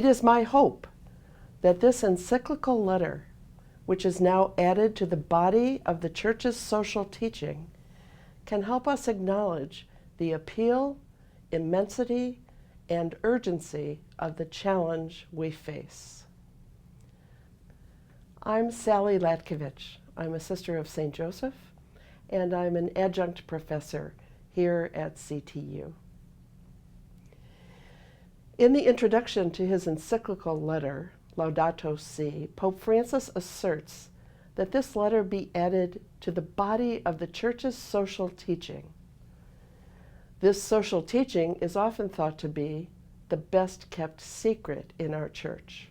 is my hope that this encyclical letter, which is now added to the body of the Church's social teaching, can help us acknowledge the appeal, immensity, and urgency of the challenge we face. I'm Sallie Latkovich. I'm a sister of St. Joseph, and I'm an adjunct professor here at CTU. In the introduction to his encyclical letter, Laudato Si', Pope Francis asserts that this letter be added to the body of the Church's social teaching. This social teaching is often thought to be the best kept secret in our Church.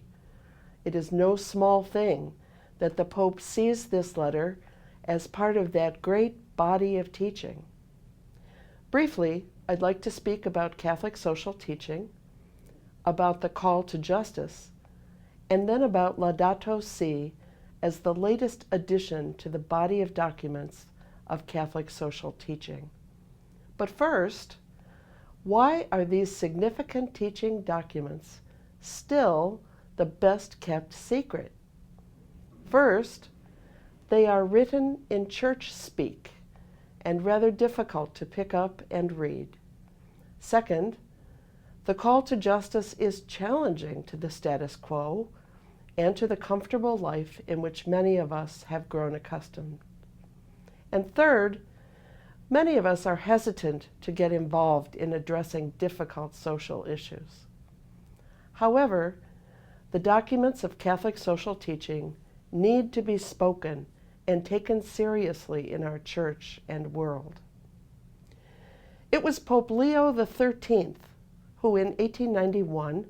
It is no small thing that the Pope sees this letter as part of that great body of teaching. Briefly, I'd like to speak about Catholic social teaching, about the call to justice, and then about Laudato Si' as the latest addition to the body of documents of Catholic social teaching. But first, why are these significant teaching documents still the best kept secret? First, they are written in church speak and rather difficult to pick up and read. Second, the call to justice is challenging to the status quo and to the comfortable life in which many of us have grown accustomed. And third, many of us are hesitant to get involved in addressing difficult social issues. However, the documents of Catholic social teaching need to be spoken and taken seriously in our Church and world. It was Pope Leo XIII who in 1891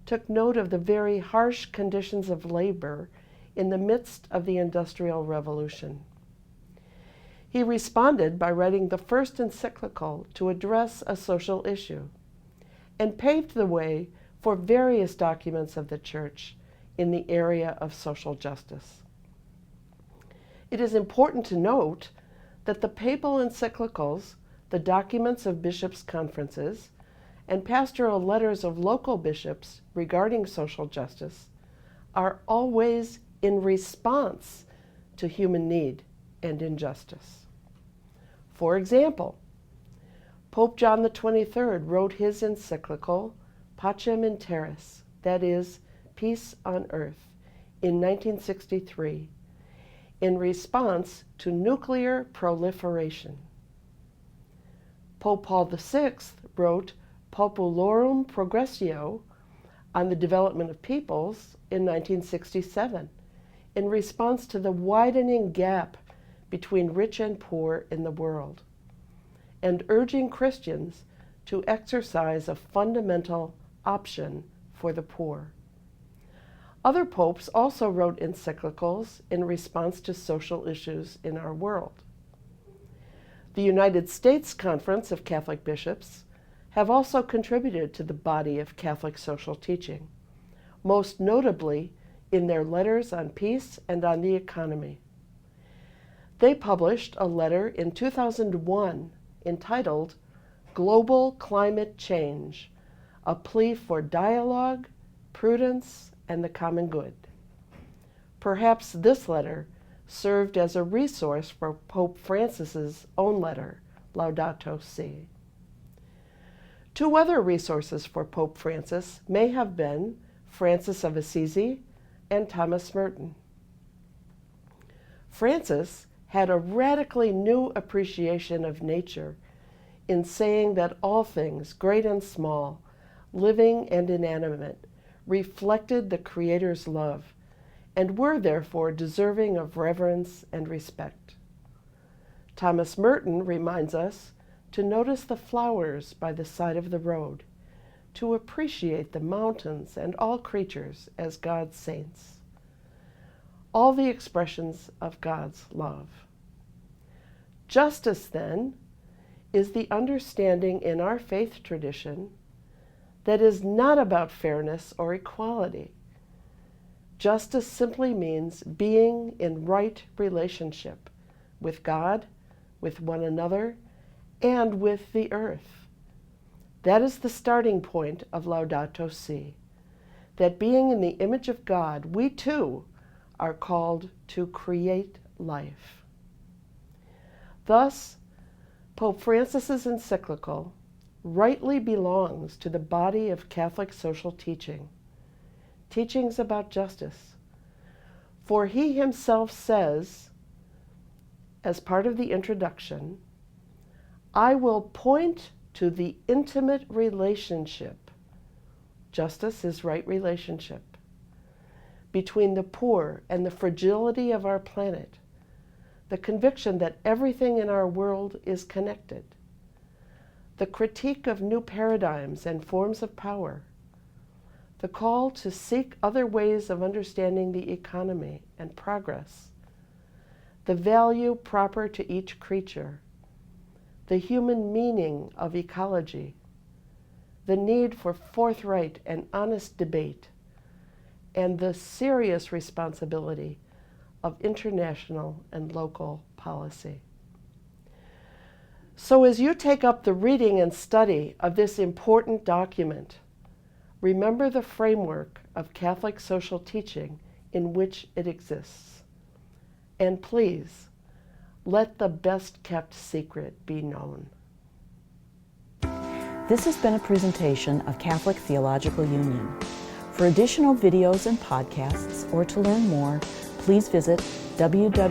took note of the very harsh conditions of labor in the midst of the Industrial Revolution. He responded by writing the first encyclical to address a social issue, and paved the way for various documents of the Church in the area of social justice. It is important to note that the papal encyclicals, the documents of bishops' conferences, and pastoral letters of local bishops regarding social justice are always in response to human need and injustice. For example, Pope John XXIII wrote his encyclical Pacem in Terris, that is, Peace on Earth, in 1963, in response to nuclear proliferation. Pope Paul VI wrote Populorum Progressio on the development of peoples in 1967, in response to the widening gap between rich and poor in the world, and urging Christians to exercise a fundamental option for the poor. Other popes also wrote encyclicals in response to social issues in our world. The United States Conference of Catholic Bishops have also contributed to the body of Catholic social teaching, most notably in their letters on peace and on the economy. They published a letter in 2001 entitled Global Climate Change, a plea for dialogue, prudence, and the common good. Perhaps this letter served as a resource for Pope Francis's own letter, Laudato Si'. Two other resources for Pope Francis may have been Francis of Assisi and Thomas Merton. Francis had a radically new appreciation of nature in saying that all things, great and small, living and inanimate, reflected the Creator's love and were therefore deserving of reverence and respect. Thomas Merton reminds us to notice the flowers by the side of the road, to appreciate the mountains and all creatures as God's saints, all the expressions of God's love. Justice, then, is the understanding in our faith tradition that is not about fairness or equality. Justice simply means being in right relationship with God, with one another, and with the earth. That is the starting point of Laudato Si'. that being in the image of God, we too are called to create life. Thus, Pope Francis's encyclical rightly belongs to the body of Catholic social teaching, teachings about justice. For he himself says, as part of the introduction, I will point to the intimate relationship, justice is right relationship, between the poor and the fragility of our planet, the conviction that everything in our world is connected, the critique of new paradigms and forms of power, the call to seek other ways of understanding the economy and progress, the value proper to each creature, the human meaning of ecology, the need for forthright and honest debate, and the serious responsibility of international and local policy. So as you take up the reading and study of this important document, remember the framework of Catholic social teaching in which it exists. And please, let the best kept secret be known. This has been a presentation of Catholic Theological Union. For additional videos and podcasts, or to learn more, please visit www.ctu.edu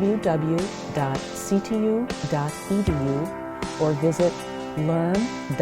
or visit learn.ctu.edu.